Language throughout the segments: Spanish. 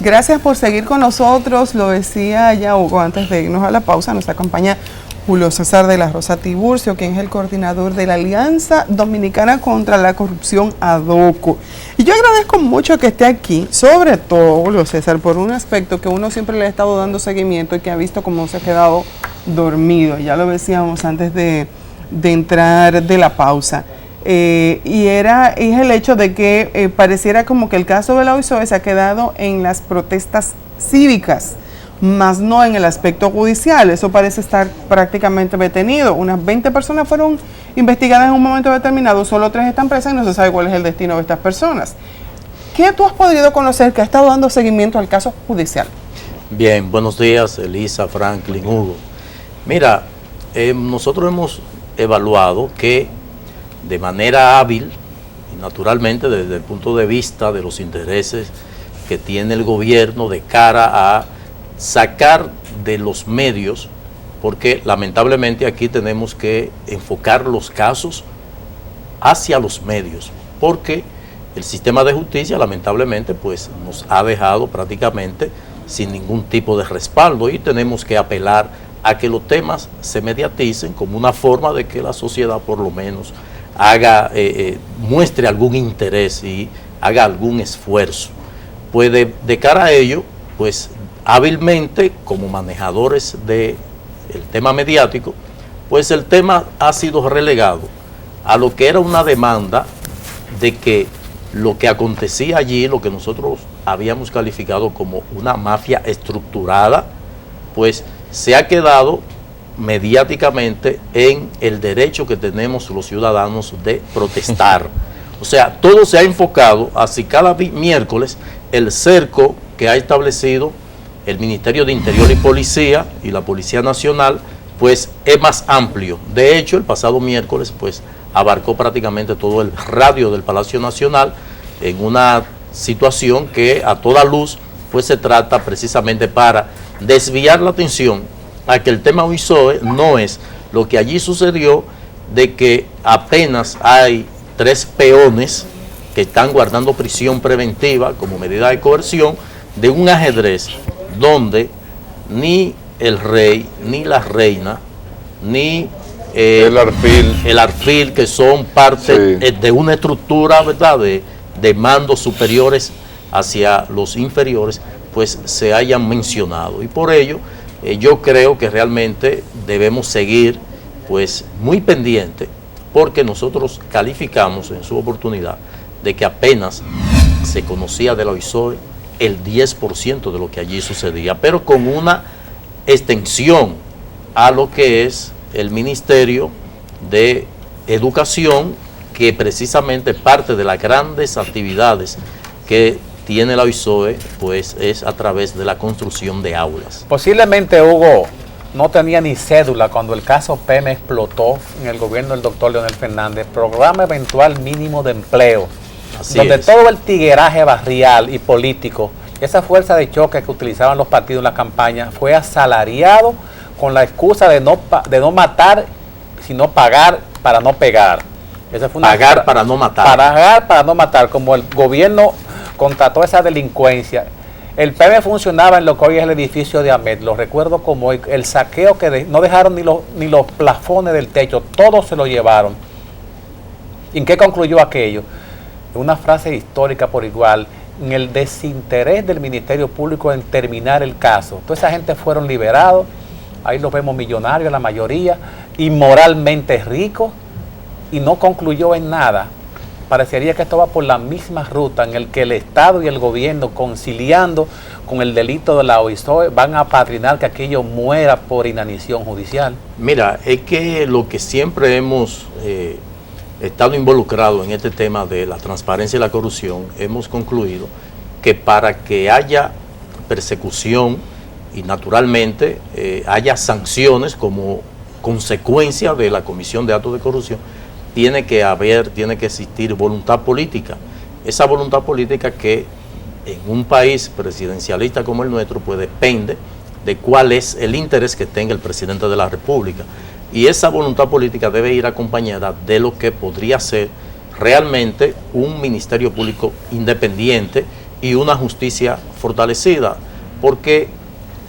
Gracias por seguir con nosotros. Lo decía ya Hugo antes de irnos a la pausa. Nos acompaña Julio César de la Rosa Tiburcio, quien es el coordinador de la Alianza Dominicana contra la Corrupción, ADOCO. Y yo agradezco mucho que esté aquí, sobre todo, Julio César, por un aspecto que uno siempre le ha estado dando seguimiento y que ha visto cómo se ha quedado dormido. Ya lo decíamos antes de entrar de la pausa. Y es el hecho de que pareciera como que el caso de la OISOE se ha quedado en las protestas cívicas, más no en el aspecto judicial. Eso parece estar prácticamente detenido. Unas 20 personas fueron investigadas en un momento determinado, solo 3 están presas y no se sabe cuál es el destino de estas personas. ¿Qué tú has podido conocer que ha estado dando seguimiento al caso judicial? Bien, buenos días, Elisa, Franklin, Hugo. Mira, nosotros hemos evaluado que de manera hábil y naturalmente desde el punto de vista de los intereses que tiene el gobierno de cara a sacar de los medios, porque lamentablemente aquí tenemos que enfocar los casos hacia los medios, porque el sistema de justicia lamentablemente pues nos ha dejado prácticamente sin ningún tipo de respaldo y tenemos que apelar a que los temas se mediaticen como una forma de que la sociedad por lo menos muestre algún interés y haga algún esfuerzo. Pues de cara a ello, pues hábilmente como manejadores del tema mediático, pues el tema ha sido relegado a lo que era una demanda de que lo que acontecía allí, lo que nosotros habíamos calificado como una mafia estructurada, pues se ha quedado mediáticamente en el derecho que tenemos los ciudadanos de protestar. O sea, todo se ha enfocado hacia cada miércoles el cerco que ha establecido el Ministerio de Interior y Policía y la Policía Nacional, pues es más amplio. De hecho, el pasado miércoles pues abarcó prácticamente todo el radio del Palacio Nacional en una situación que a toda luz pues se trata precisamente para desviar la atención a que el tema OISOE no es lo que allí sucedió, de que apenas hay 3 peones que están guardando prisión preventiva como medida de coerción de un ajedrez donde ni el rey, ni la reina, ni el arfil, que son parte de una estructura, ¿verdad?, de mandos superiores hacia los inferiores, pues se hayan mencionado. Y por ello, yo creo que realmente debemos seguir pues muy pendiente, porque nosotros calificamos en su oportunidad de que apenas se conocía de la OISOE el 10% de lo que allí sucedía, pero con una extensión a lo que es el Ministerio de Educación, que precisamente parte de las grandes actividades que tiene la OISOE, pues es a través de la construcción de aulas. Posiblemente Hugo no tenía ni cédula cuando el caso PEME explotó en el gobierno del doctor Leonel Fernández, Programa Eventual Mínimo de Empleo, donde todo el tigueraje barrial y político, esa fuerza de choque que utilizaban los partidos en la campaña, fue asalariado con la excusa de no matar, sino pagar para no pegar. Esa fue pagar para no matar. Pagar para no matar, como el gobierno contrató esa delincuencia. El PEME funcionaba en lo que hoy es el edificio de Amed, lo recuerdo como el saqueo que no dejaron ni los plafones del techo, todos se lo llevaron. ¿Y en qué concluyó aquello? Una frase histórica por igual, en el desinterés del Ministerio Público en terminar el caso. Toda esa gente fueron liberados, ahí los vemos millonarios la mayoría, inmoralmente ricos, y no concluyó en nada. Parecería que esto va por la misma ruta en el que el Estado y el gobierno, conciliando con el delito de la OISOE, van a apadrinar que aquello muera por inanición judicial. Mira, es que lo que siempre hemos estado involucrados en este tema de la transparencia y la corrupción, hemos concluido que para que haya persecución y naturalmente haya sanciones como consecuencia de la comisión de actos de corrupción, tiene que existir voluntad política. Esa voluntad política que en un país presidencialista como el nuestro, pues depende de cuál es el interés que tenga el presidente de la República. Y esa voluntad política debe ir acompañada de lo que podría ser realmente un Ministerio Público independiente y una justicia fortalecida, porque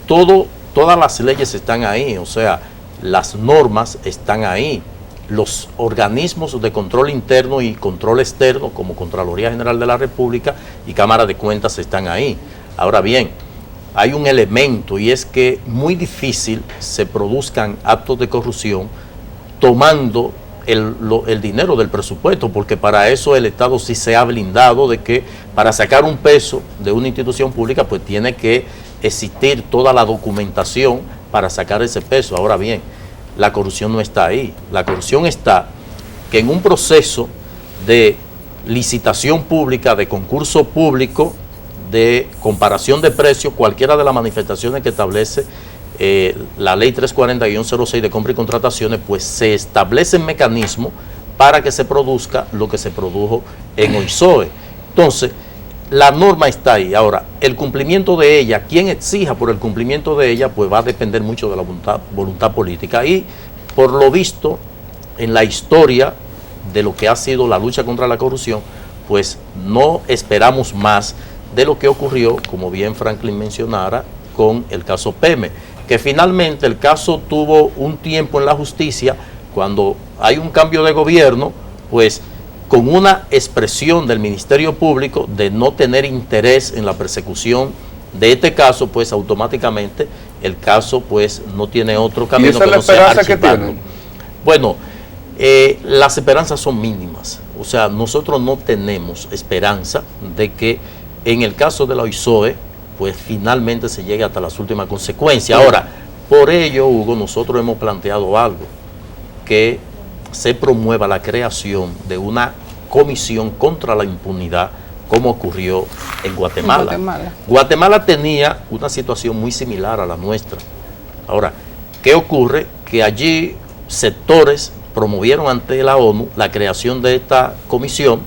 todas las leyes están ahí, o sea, las normas están ahí, los organismos de control interno y control externo, como Contraloría General de la República y Cámara de Cuentas, están ahí. Ahora bien, hay un elemento, y es que muy difícil se produzcan actos de corrupción tomando el dinero del presupuesto, porque para eso el Estado sí se ha blindado de que para sacar un peso de una institución pública pues tiene que existir toda la documentación para sacar ese peso. Ahora bien, la corrupción no está ahí. La corrupción está que en un proceso de licitación pública, de concurso público, de comparación de precios, cualquiera de las manifestaciones que establece la ley 340-06 de compra y contrataciones, pues se establecen mecanismos para que se produzca lo que se produjo en OISOE. Entonces, la norma está ahí. Ahora, el cumplimiento de ella, quien exija por el cumplimiento de ella, pues va a depender mucho de la voluntad política. Y por lo visto, en la historia de lo que ha sido la lucha contra la corrupción, pues no esperamos más de lo que ocurrió, como bien Franklin mencionara, con el caso PEME, que finalmente el caso tuvo un tiempo en la justicia. Cuando hay un cambio de gobierno, pues con una expresión del Ministerio Público de no tener interés en la persecución de este caso, pues automáticamente el caso pues no tiene otro camino. ¿Y esa es la esperanza que tienen? Bueno, las esperanzas son mínimas. O sea, nosotros no tenemos esperanza de que en el caso de la OISOE pues finalmente se llegue hasta las últimas consecuencias. Ahora, por ello, Hugo, nosotros hemos planteado algo, que se promueva la creación de una comisión contra la impunidad, como ocurrió en Guatemala. Guatemala tenía una situación muy similar a la nuestra. Ahora, ¿qué ocurre? Que allí sectores promovieron ante la ONU la creación de esta comisión.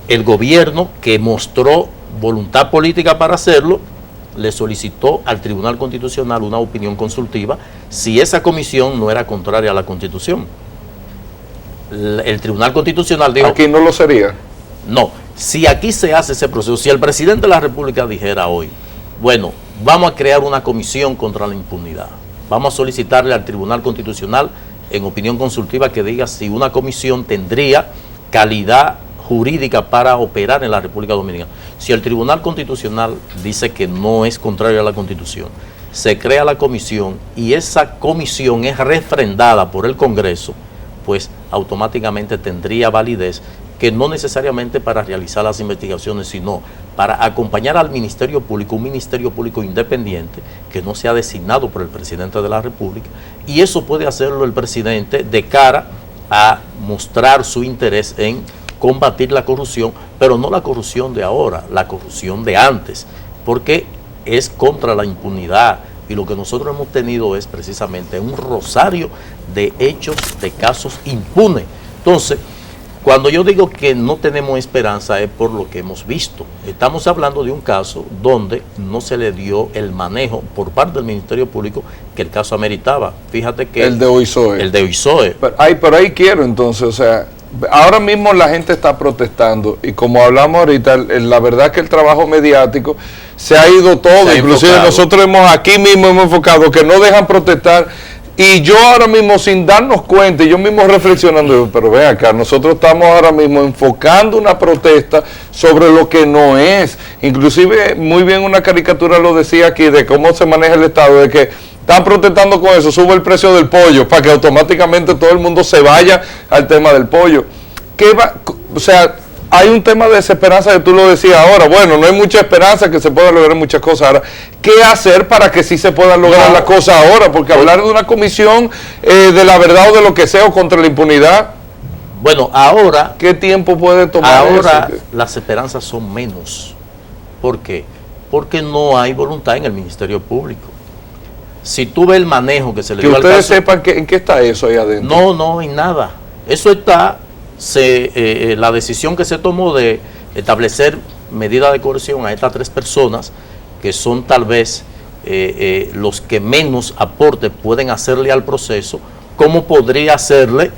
El gobierno, que mostró voluntad política para hacerlo, le solicitó al Tribunal Constitucional una opinión consultiva si esa comisión no era contraria a la Constitución. El Tribunal Constitucional dijo... ¿Aquí no lo sería? No, si aquí se hace ese proceso, si el presidente de la República dijera hoy, bueno, vamos a crear una comisión contra la impunidad, vamos a solicitarle al Tribunal Constitucional en opinión consultiva que diga si una comisión tendría calidad jurídica para operar en la República Dominicana. Si el Tribunal Constitucional dice que no es contrario a la Constitución, se crea la comisión y esa comisión es refrendada por el Congreso, pues automáticamente tendría validez, que no necesariamente para realizar las investigaciones, sino para acompañar al Ministerio Público, un Ministerio Público independiente que no sea designado por el Presidente de la República, y eso puede hacerlo el presidente de cara a mostrar su interés en combatir la corrupción, pero no la corrupción de ahora, la corrupción de antes, porque es contra la impunidad, y lo que nosotros hemos tenido es precisamente un rosario de hechos, de casos impunes. Entonces, cuando yo digo que no tenemos esperanza es por lo que hemos visto. Estamos hablando de un caso donde no se le dio el manejo por parte del Ministerio Público que el caso ameritaba. Fíjate que... El de OISOE. El de OISOE. Pero ahí quiero entonces, o sea, ahora mismo la gente está protestando y como hablamos ahorita, la verdad que el trabajo mediático se ha ido todo, inclusive nosotros aquí mismo hemos enfocado que no dejan protestar. Y yo ahora mismo, sin darnos cuenta, y yo mismo reflexionando, pero ven acá, nosotros estamos ahora mismo enfocando una protesta sobre lo que no es. Inclusive, muy bien una caricatura lo decía aquí, de cómo se maneja el Estado, de que están protestando con eso, sube el precio del pollo, para que automáticamente todo el mundo se vaya al tema del pollo. O sea, hay un tema de desesperanza que tú lo decías ahora. Bueno, no hay mucha esperanza que se puedan lograr muchas cosas ahora. ¿Qué hacer para que sí se puedan lograr las cosas ahora? Porque hablar de una comisión de la verdad o de lo que sea o contra la impunidad. Bueno, ahora... ¿Qué tiempo puede tomar ahora eso? Las esperanzas son menos. ¿Por qué? Porque no hay voluntad en el Ministerio Público. Si tú ves el manejo que se le dio al caso... Que ustedes sepan en qué está eso ahí adentro. No, en nada. Eso está... la decisión que se tomó de establecer medidas de coerción a estas 3 personas, que son tal vez los que menos aporte pueden hacerle al proceso, como podría hacerle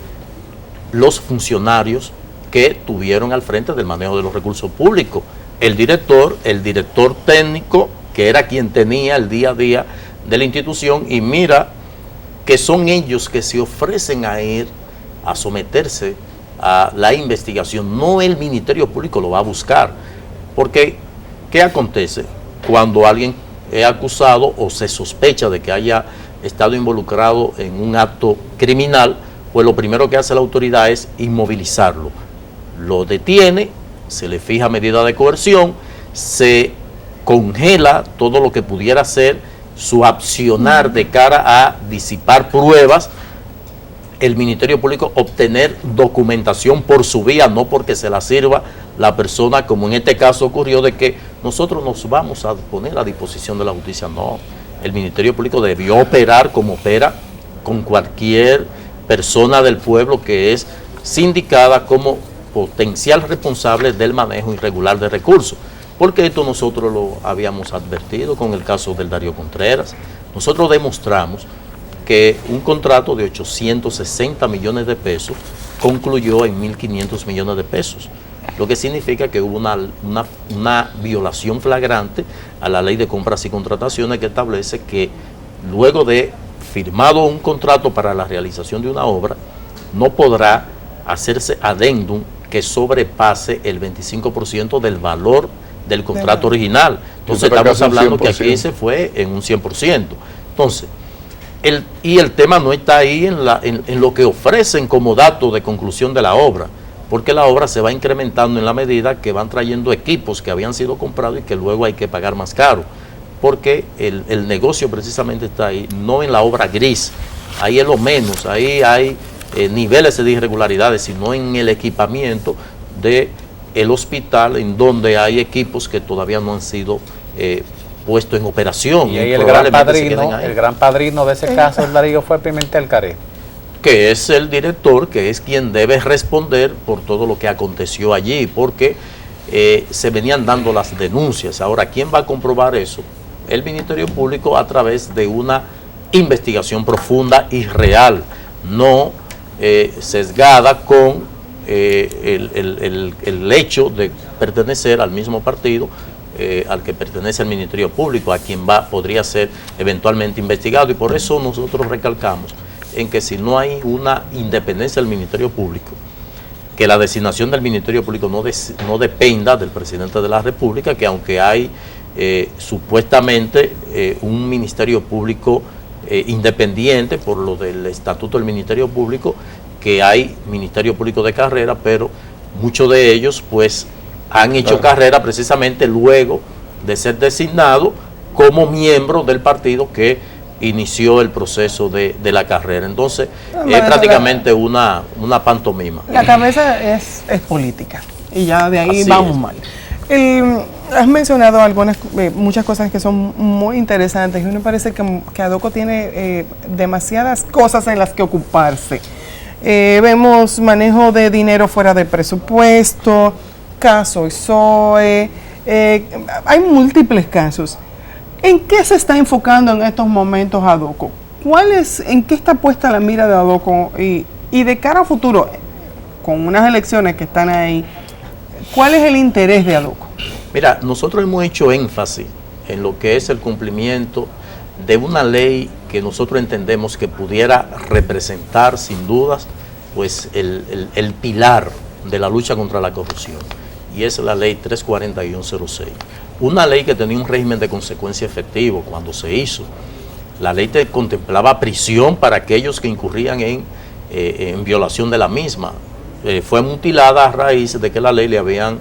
los funcionarios que tuvieron al frente del manejo de los recursos públicos el director técnico, que era quien tenía el día a día de la institución, y mira que son ellos que se ofrecen a ir a someterse a la investigación, no el Ministerio Público lo va a buscar, porque ¿qué acontece cuando alguien es acusado o se sospecha de que haya estado involucrado en un acto criminal? Pues lo primero que hace la autoridad es inmovilizarlo, lo detiene, se le fija medida de coerción, se congela todo lo que pudiera ser su accionar de cara a disipar pruebas, el Ministerio Público obtener documentación por su vía, no porque se la sirva la persona, como en este caso ocurrió, de que nosotros nos vamos a poner a disposición de la justicia. No, el Ministerio Público debió operar como opera con cualquier persona del pueblo que es sindicada como potencial responsable del manejo irregular de recursos, porque esto nosotros lo habíamos advertido con el caso del Darío Contreras. Nosotros demostramos que un contrato de 860 millones de pesos concluyó en 1.500 millones de pesos, lo que significa que hubo una violación flagrante a la ley de compras y contrataciones, que establece que luego de firmado un contrato para la realización de una obra, no podrá hacerse adendum que sobrepase el 25% del valor del contrato original. Entonces estamos hablando que aquí se fue en un 100%. Entonces, el tema no está ahí en lo que ofrecen como dato de conclusión de la obra, porque la obra se va incrementando en la medida que van trayendo equipos que habían sido comprados y que luego hay que pagar más caro, porque el negocio precisamente está ahí, no en la obra gris, ahí es lo menos, ahí hay niveles de irregularidades, sino en el equipamiento del hospital, en donde hay equipos que todavía no han sido puesto en operación. Y ahí el gran padrino de ese caso, el Darío, fue Pimentel Caré, que es el director, que es quien debe responder por todo lo que aconteció allí, porque se venían dando las denuncias. Ahora, ¿quién va a comprobar eso? El Ministerio Público, a través de una investigación profunda y real, no sesgada con el hecho de pertenecer al mismo partido al que pertenece el Ministerio Público, a quien podría ser eventualmente investigado. Y por eso nosotros recalcamos en que si no hay una independencia del Ministerio Público, que la designación del Ministerio Público no dependa del presidente de la República, que aunque hay supuestamente un Ministerio Público independiente por lo del Estatuto del Ministerio Público, que hay Ministerio Público de carrera, pero muchos de ellos pues han hecho carrera precisamente luego de ser designado como miembro del partido que inició el proceso de la carrera. Entonces es prácticamente una pantomima. La cabeza es política y ya de ahí vamos mal. Has mencionado muchas cosas que son muy interesantes y me parece que ADOCO tiene demasiadas cosas en las que ocuparse. Vemos manejo de dinero fuera de presupuesto, caso ISOE, hay múltiples casos. ¿En qué se está enfocando en estos momentos ADOCO? ¿En qué está puesta la mira de ADOCO? Y de cara a futuro, con unas elecciones que están ahí, ¿cuál es el interés de ADOCO? Mira, nosotros hemos hecho énfasis en lo que es el cumplimiento de una ley que nosotros entendemos que pudiera representar sin dudas pues el pilar de la lucha contra la corrupción, y es la ley 340-06. Una ley que tenía un régimen de consecuencia efectivo cuando se hizo. La ley contemplaba prisión para aquellos que incurrían en violación de la misma. Fue mutilada a raíz de que la ley le habían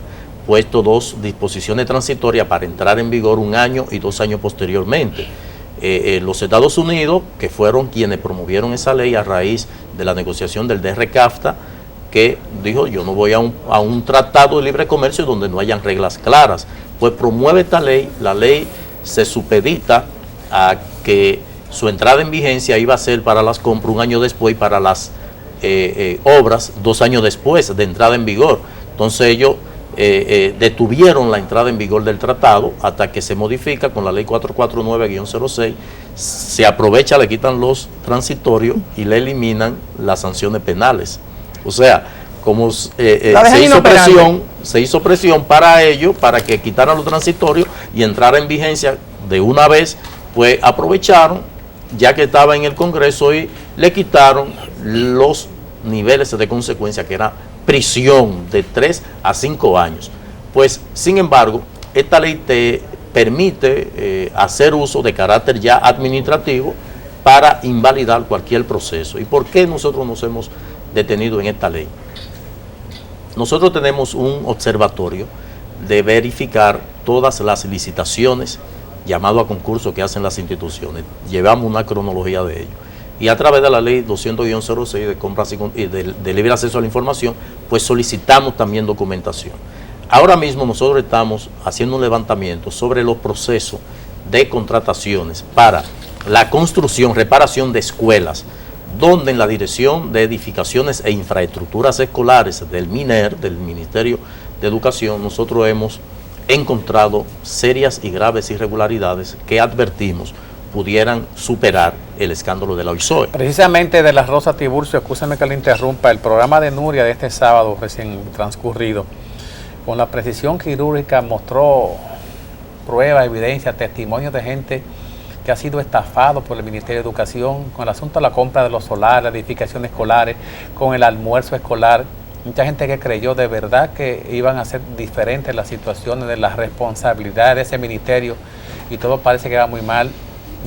puesto 2 disposiciones transitorias para entrar en vigor 1 año y 2 años posteriormente. Los Estados Unidos, que fueron quienes promovieron esa ley a raíz de la negociación del DR-CAFTA, que dijo: yo no voy a un tratado de libre comercio donde no hayan reglas claras. Pues promueve esta ley, la ley se supedita a que su entrada en vigencia iba a ser para las compras 1 año después y para las obras 2 años después de entrada en vigor. Entonces ellos detuvieron la entrada en vigor del tratado hasta que se modifica con la ley 449-06, se aprovecha, le quitan los transitorios y le eliminan las sanciones penales. O sea, como La dejan inoperante. se hizo presión para ello, para que quitaran los transitorios y entrara en vigencia de una vez, pues aprovecharon, ya que estaba en el Congreso, y le quitaron los niveles de consecuencia, que era prisión de 3 a 5 años. Pues, sin embargo, esta ley te permite hacer uso de carácter ya administrativo para invalidar cualquier proceso. ¿Y por qué nosotros nos hemos detenido en esta ley? Nosotros tenemos un observatorio de verificar todas las licitaciones llamado a concurso que hacen las instituciones. Llevamos una cronología de ello. Y a través de la ley 200-06 de compras y de libre acceso a la información, pues solicitamos también documentación. Ahora mismo nosotros estamos haciendo un levantamiento sobre los procesos de contrataciones para la construcción, reparación de escuelas, donde en la Dirección de Edificaciones e Infraestructuras Escolares del MINER, del Ministerio de Educación, nosotros hemos encontrado serias y graves irregularidades que advertimos pudieran superar el escándalo de la OISOE. Precisamente de la Rosa Tiburcio, escúchame que le interrumpa, el programa de Nuria de este sábado recién transcurrido, con la precisión quirúrgica mostró pruebas, evidencia, testimonios de gente que ha sido estafado por el Ministerio de Educación con el asunto de la compra de los solares, la edificación escolares, con el almuerzo escolar. Mucha gente que creyó de verdad que iban a ser diferentes las situaciones de las responsabilidades de ese ministerio, y todo parece que va muy mal.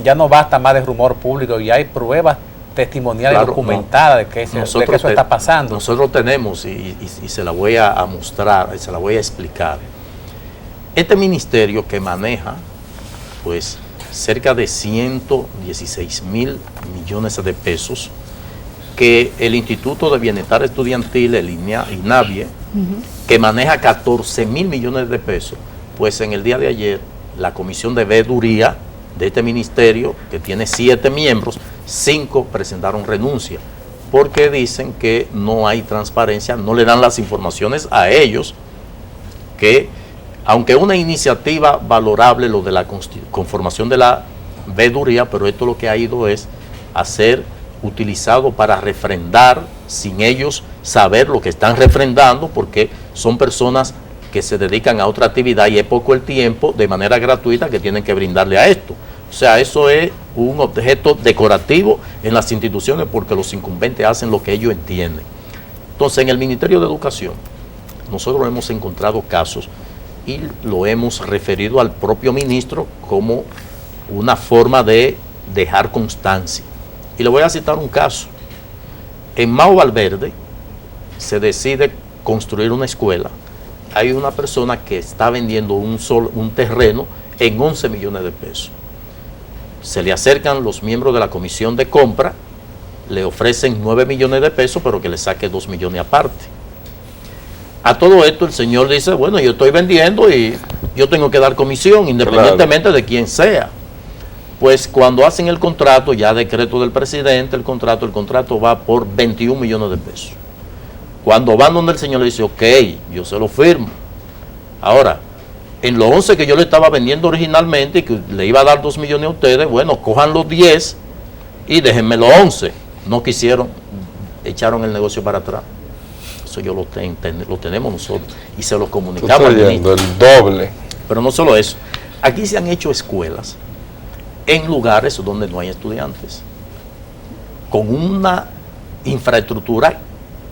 Ya no basta más de rumor público, y hay pruebas testimoniales, claro, documentadas, de que eso está pasando. Nosotros tenemos, y se la voy a mostrar, se la voy a explicar. Este ministerio que maneja, pues, cerca de 116.000 millones de pesos, que el Instituto de Bienestar Estudiantil, el INAVIE, que maneja 14.000 millones de pesos, pues en el día de ayer, la Comisión de Veeduría de este ministerio, que tiene 7 miembros, 5 presentaron renuncia, porque dicen que no hay transparencia, no le dan las informaciones a ellos, que aunque una iniciativa valorable lo de la conformación de la veeduría, pero esto lo que ha ido es a ser utilizado para refrendar sin ellos saber lo que están refrendando, porque son personas que se dedican a otra actividad y es poco el tiempo de manera gratuita que tienen que brindarle a esto. O sea, eso es un objeto decorativo en las instituciones, porque los incumbentes hacen lo que ellos entienden. Entonces, en el Ministerio de Educación, nosotros hemos encontrado casos y lo hemos referido al propio ministro como una forma de dejar constancia. Y le voy a citar un caso. En Mao Valverde se decide construir una escuela. Hay una persona que está vendiendo un terreno en 11 millones de pesos. Se le acercan los miembros de la comisión de compra, le ofrecen 9 millones de pesos, pero que le saque 2 millones aparte. A todo esto el señor dice, bueno, yo estoy vendiendo y yo tengo que dar comisión, independientemente de quién sea. Pues cuando hacen el contrato, ya decreto del presidente, el contrato va por 21 millones de pesos. Cuando van donde el señor le dice, ok, yo se lo firmo. Ahora, en los 11 que yo le estaba vendiendo originalmente y que le iba a dar 2 millones a ustedes, bueno, cojan los 10 y déjenme los 11. No quisieron, echaron el negocio para atrás. Eso yo lo tenemos nosotros y se lo comunicamos al ministro. El doble. Pero no solo eso, aquí se han hecho escuelas en lugares donde no hay estudiantes, con una infraestructura,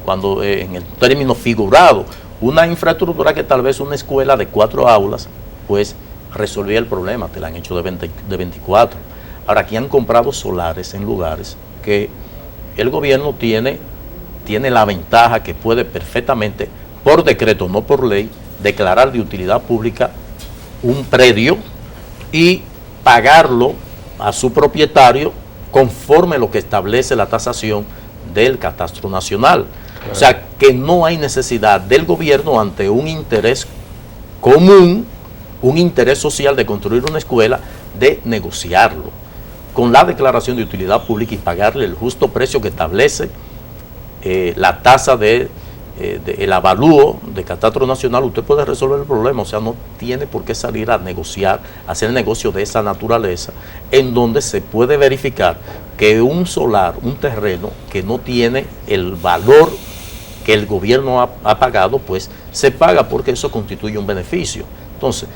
cuando en el término figurado, una infraestructura que tal vez una escuela de 4 aulas, pues resolvía el problema, te la han hecho de 24. Ahora, aquí han comprado solares en lugares que el gobierno tiene la ventaja que puede perfectamente, por decreto, no por ley, declarar de utilidad pública un predio y pagarlo a su propietario conforme lo que establece la tasación del Catastro Nacional. O sea, que no hay necesidad del gobierno, ante un interés común, un interés social de construir una escuela, de negociarlo. Con la declaración de utilidad pública y pagarle el justo precio que establece la tasa el avalúo de Catastro Nacional, usted puede resolver el problema. O sea, no tiene por qué salir a negociar, hacer negocio de esa naturaleza, en donde se puede verificar que un solar, un terreno que no tiene el valor que el gobierno ha pagado, pues se paga porque eso constituye un beneficio. Entonces,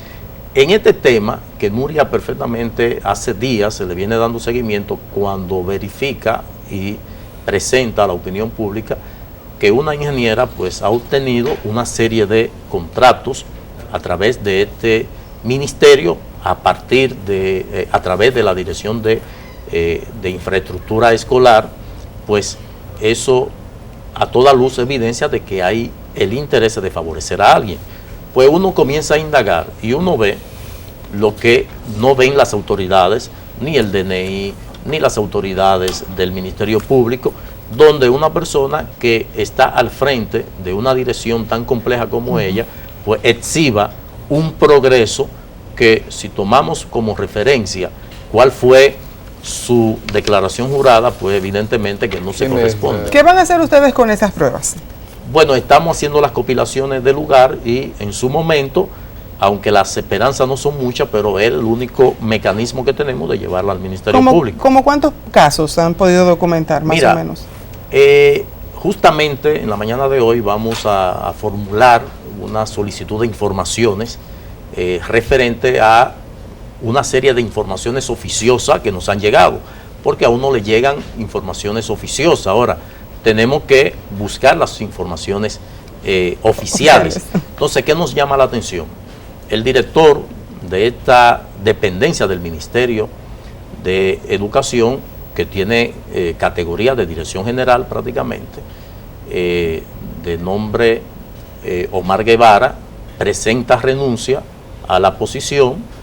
en este tema, que Nuria perfectamente hace días se le viene dando seguimiento cuando verifica y presenta a la opinión pública que una ingeniera pues ha obtenido una serie de contratos a través de este ministerio, a través de la Dirección de Infraestructura Escolar, pues eso a toda luz evidencia de que hay el interés de favorecer a alguien. Pues uno comienza a indagar y uno ve lo que no ven las autoridades, ni el DNI, ni las autoridades del Ministerio Público, donde una persona que está al frente de una dirección tan compleja como ella, pues exhiba un progreso que, si tomamos como referencia cuál fue su declaración jurada, pues evidentemente que no se corresponde. ¿Qué van a hacer ustedes con esas pruebas? Bueno, estamos haciendo las compilaciones del lugar y en su momento, aunque las esperanzas no son muchas, pero es el único mecanismo que tenemos de llevarla al Ministerio Público. ¿Cómo cuántos casos han podido documentar, más o menos? Justamente en la mañana de hoy vamos a formular una solicitud de informaciones referente a una serie de informaciones oficiosas que nos han llegado, porque a uno le llegan informaciones oficiosas. Ahora, tenemos que buscar las informaciones oficiales. Entonces, ¿qué nos llama la atención? El director de esta dependencia del Ministerio de Educación, que tiene categoría de dirección general prácticamente, de nombre Omar Guevara, presenta renuncia a la posición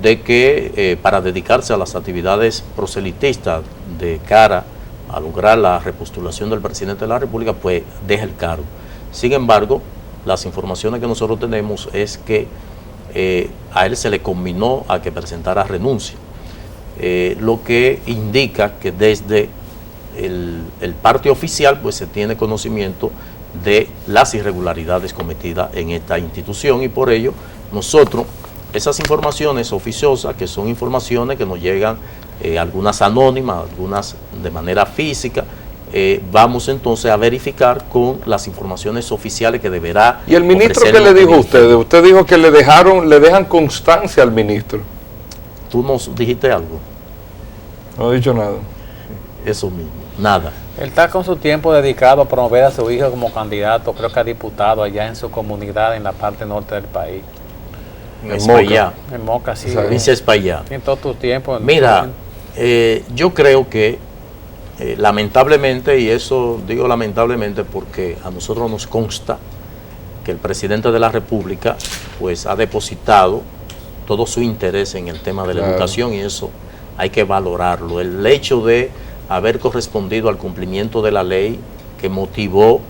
de que para dedicarse a las actividades proselitistas de cara a lograr la repostulación del presidente de la República, pues deja el cargo. Sin embargo, las informaciones que nosotros tenemos es que a él se le conminó a que presentara renuncia, lo que indica que desde el parte oficial pues se tiene conocimiento de las irregularidades cometidas en esta institución, y por ello nosotros esas informaciones oficiosas, que son informaciones que nos llegan, algunas anónimas, algunas de manera física, vamos entonces a verificar con las informaciones oficiales que deberá. ¿Y el ministro qué le dijo a ustedes? Usted dijo que le dejan constancia al ministro. ¿Tú nos dijiste algo? No he dicho nada. Eso mismo, nada. Él está con su tiempo dedicado a promover a su hijo como candidato, creo que a diputado allá en su comunidad, en la parte norte del país. En Moca. En Moca, sí. Provincia de Espaillá. En todo tu tiempo. Mira, yo creo que lamentablemente, y eso digo lamentablemente porque a nosotros nos consta que el presidente de la República pues ha depositado todo su interés en el tema de la educación, y eso hay que valorarlo. El hecho de haber correspondido al cumplimiento de la ley que motivó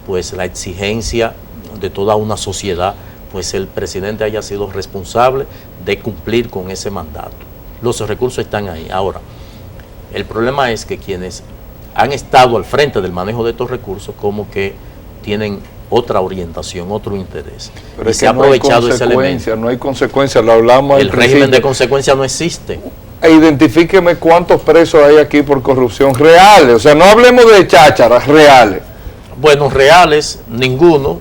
pues la exigencia de toda una sociedad, pues el presidente haya sido responsable de cumplir con ese mandato. Los recursos están ahí. Ahora, el problema es que quienes han estado al frente del manejo de estos recursos como que tienen otra orientación, otro interés. Pero y se ha aprovechado ese elemento. No hay consecuencias, lo hablamos. El régimen de consecuencia no existe. Identifíqueme cuántos presos hay aquí por corrupción reales. O sea, no hablemos de chácharas, reales. Bueno, reales, ninguno.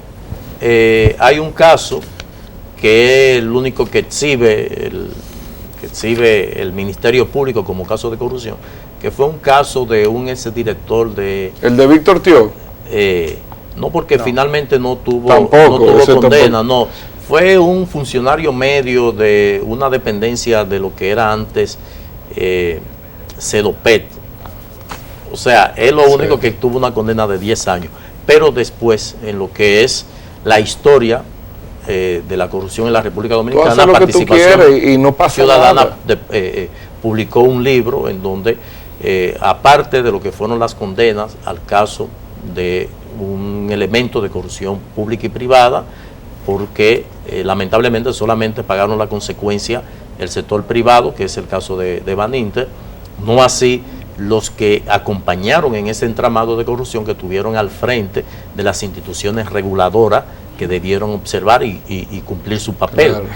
Hay un caso que es el único que exhibe el Ministerio Público como caso de corrupción, que fue un caso de un exdirector de... ¿El de Víctor Tió? No, porque finalmente no tuvo tampoco. condena, no. Fue un funcionario medio de una dependencia de lo que era antes Sedopet. O sea, es lo único que tuvo una condena de 10 años. Pero después, en lo que es la historia de la corrupción en la República Dominicana, la participación y no pasa ciudadana publicó un libro en donde, aparte de lo que fueron las condenas al caso de un elemento de corrupción pública y privada, porque lamentablemente solamente pagaron la consecuencia el sector privado, que es el caso de Baninter, no así los que acompañaron en ese entramado de corrupción, que tuvieron al frente de las instituciones reguladoras que debieron observar y cumplir su papel. Claro.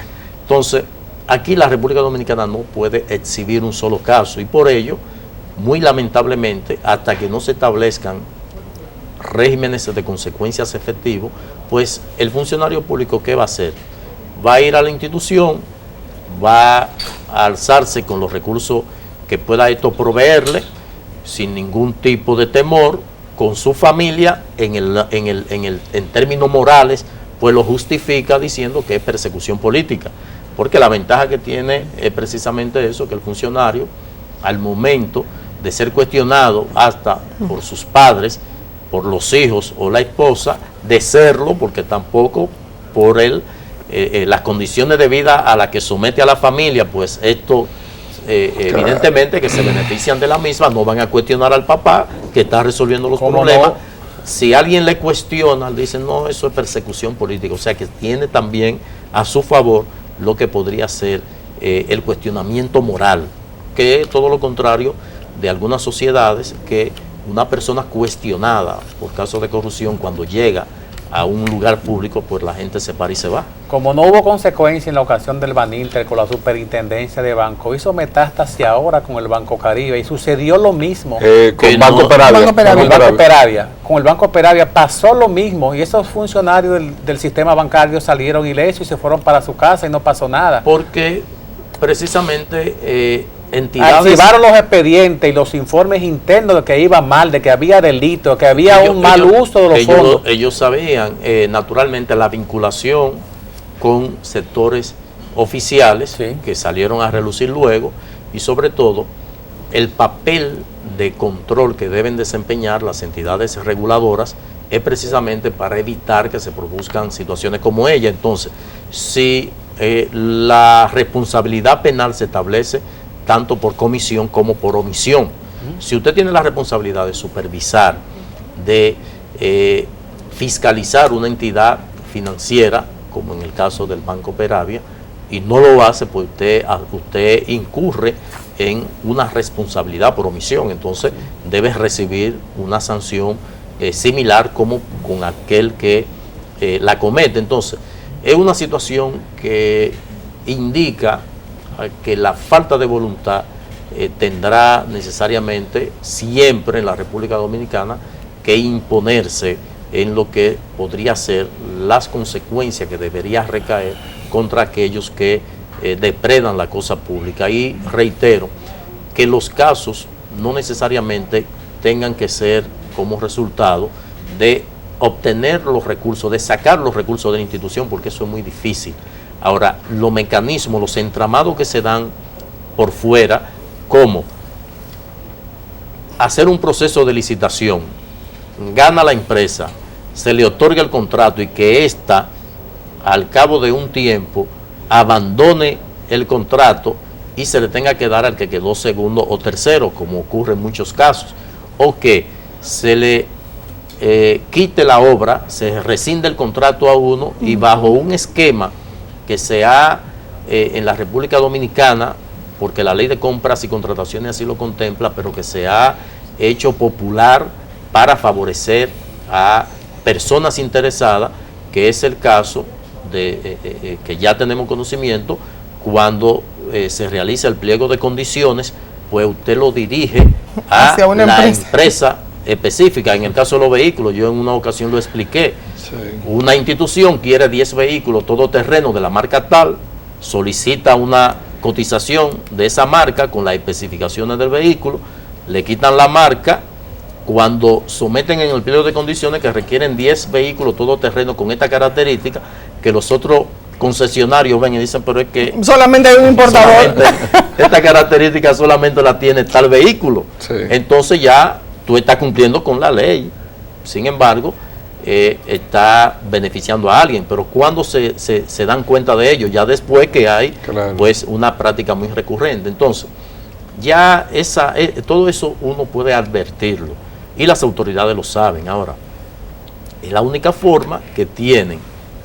Entonces, aquí la República Dominicana no puede exhibir un solo caso, y por ello, muy lamentablemente, hasta que no se establezcan regímenes de consecuencias efectivos, pues el funcionario público, ¿qué va a hacer? Va a ir a la institución, va a alzarse con los recursos que pueda esto proveerle, sin ningún tipo de temor, con su familia, en términos morales, pues lo justifica diciendo que es persecución política. Porque la ventaja que tiene es precisamente eso, que el funcionario, al momento de ser cuestionado hasta por sus padres, por los hijos o la esposa, de serlo, porque tampoco por él, las condiciones de vida a las que somete a la familia, pues esto evidentemente que se benefician de la misma, no van a cuestionar al papá que está resolviendo los problemas. No? Si alguien le cuestiona, dice, no, eso es persecución política, o sea que tiene también a su favor lo que podría ser el cuestionamiento moral, que es todo lo contrario de algunas sociedades, que una persona cuestionada por caso de corrupción, cuando llega a un lugar público, pues la gente se para y se va. Como no hubo consecuencia en la ocasión del Baninter con la superintendencia de banco, hizo metástasis ahora con el Banco Caribe y sucedió lo mismo con Banco Peravia. Con el Banco Peravia pasó lo mismo y esos funcionarios del sistema bancario salieron ilesos y se fueron para su casa y no pasó nada. Porque precisamente entidades archivaron los expedientes y los informes internos de que iba mal, de que había delito, que había un mal uso de los fondos. Ellos sabían naturalmente la vinculación con sectores oficiales, sí, que salieron a relucir luego, y sobre todo el papel de control que deben desempeñar las entidades reguladoras es precisamente para evitar que se produzcan situaciones como ella. Entonces, si la responsabilidad penal se establece tanto por comisión como por omisión. Si usted tiene la responsabilidad de supervisar, de fiscalizar una entidad financiera, como en el caso del Banco Peravia, y no lo hace, pues usted incurre en una responsabilidad por omisión. Entonces debe recibir una sanción similar como con aquel que la comete. Entonces es una situación que indica que la falta de voluntad tendrá necesariamente siempre en la República Dominicana que imponerse en lo que podría ser las consecuencias que debería recaer contra aquellos que depredan la cosa pública. Y reitero que los casos no necesariamente tengan que ser como resultado de obtener los recursos, de sacar los recursos de la institución, porque eso es muy difícil. Ahora, los mecanismos, los entramados que se dan por fuera, como hacer un proceso de licitación, gana la empresa, se le otorga el contrato y que ésta, al cabo de un tiempo, abandone el contrato y se le tenga que dar al que quedó segundo o tercero, como ocurre en muchos casos, o que se le quite la obra, se rescinde el contrato a uno y bajo un esquema que se ha en la República Dominicana, porque la ley de compras y contrataciones así lo contempla, pero que se ha hecho popular para favorecer a personas interesadas, que es el caso de que ya tenemos conocimiento, cuando se realiza el pliego de condiciones, pues usted lo dirige a la empresa específica. En el caso de los vehículos, yo en una ocasión lo expliqué. Sí. Una institución quiere 10 vehículos todoterreno de la marca tal, solicita una cotización de esa marca con las especificaciones del vehículo, le quitan la marca, cuando someten en el pliego de condiciones que requieren 10 vehículos todoterreno con esta característica, que los otros concesionarios ven y dicen, pero es que solamente hay un importador, esta característica solamente la tiene tal vehículo. Sí. Entonces ya tú estás cumpliendo con la ley. Sin embargo, está beneficiando a alguien, pero cuando se dan cuenta de ello, ya después que hay, claro, pues una práctica muy recurrente. Entonces ya todo eso uno puede advertirlo y las autoridades lo saben. Ahora, es la única forma que tienen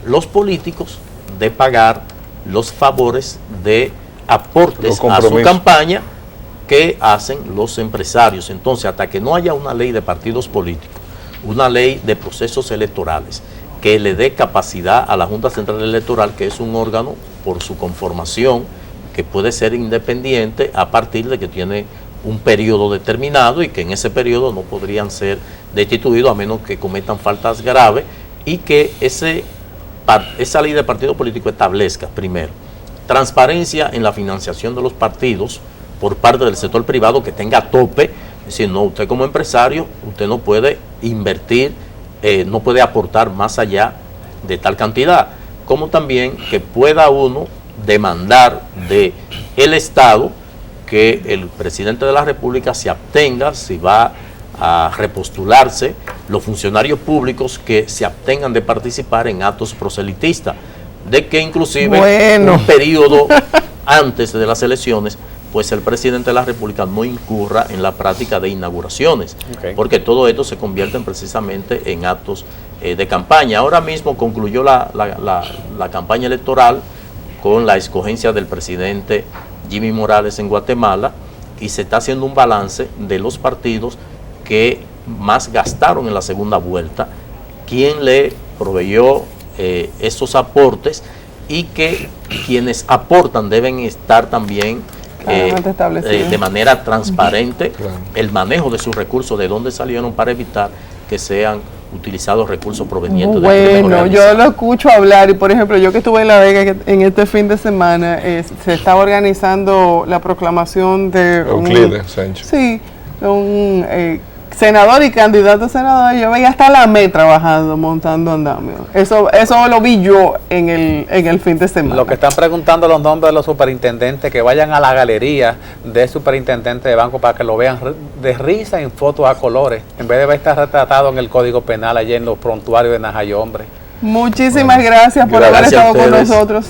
los políticos de pagar los favores de aportes a su campaña que hacen los empresarios. Entonces, hasta que no haya una ley de partidos políticos, una ley de procesos electorales que le dé capacidad a la Junta Central Electoral, que es un órgano por su conformación que puede ser independiente a partir de que tiene un periodo determinado y que en ese periodo no podrían ser destituidos a menos que cometan faltas graves, y que esa ley de partido político establezca, primero, transparencia en la financiación de los partidos por parte del sector privado, que tenga tope. Es decir, no, usted como empresario, usted no puede invertir, no puede aportar más allá de tal cantidad, como también que pueda uno demandar del Estado que el presidente de la República se abstenga, si va a repostularse, los funcionarios públicos que se abstengan de participar en actos proselitistas, de que inclusive un periodo antes de las elecciones, pues el presidente de la República no incurra en la práctica de inauguraciones, porque todo esto se convierte precisamente en actos de campaña. Ahora mismo concluyó la campaña electoral con la escogencia del presidente Jimmy Morales en Guatemala, y se está haciendo un balance de los partidos que más gastaron en la segunda vuelta, quién le proveyó estos aportes, y que quienes aportan deben estar también de manera transparente, el manejo de sus recursos, de dónde salieron, para evitar que sean utilizados recursos provenientes del crimen organizado. Yo lo escucho hablar, y por ejemplo, yo que estuve en La Vega en este fin de semana, se estaba organizando la proclamación de Euclides Sánchez. Sí, un senador y candidato a senador. Yo veía hasta la MED trabajando, montando andamio. Eso lo vi yo en el fin de semana. Lo que están preguntando los nombres de los superintendentes, que vayan a la galería de superintendente de banco para que lo vean de risa en fotos a colores, en vez de estar retratado en el Código Penal allí en los prontuarios de Najayo, hombre. Muchísimas gracias por haber estado con nosotros.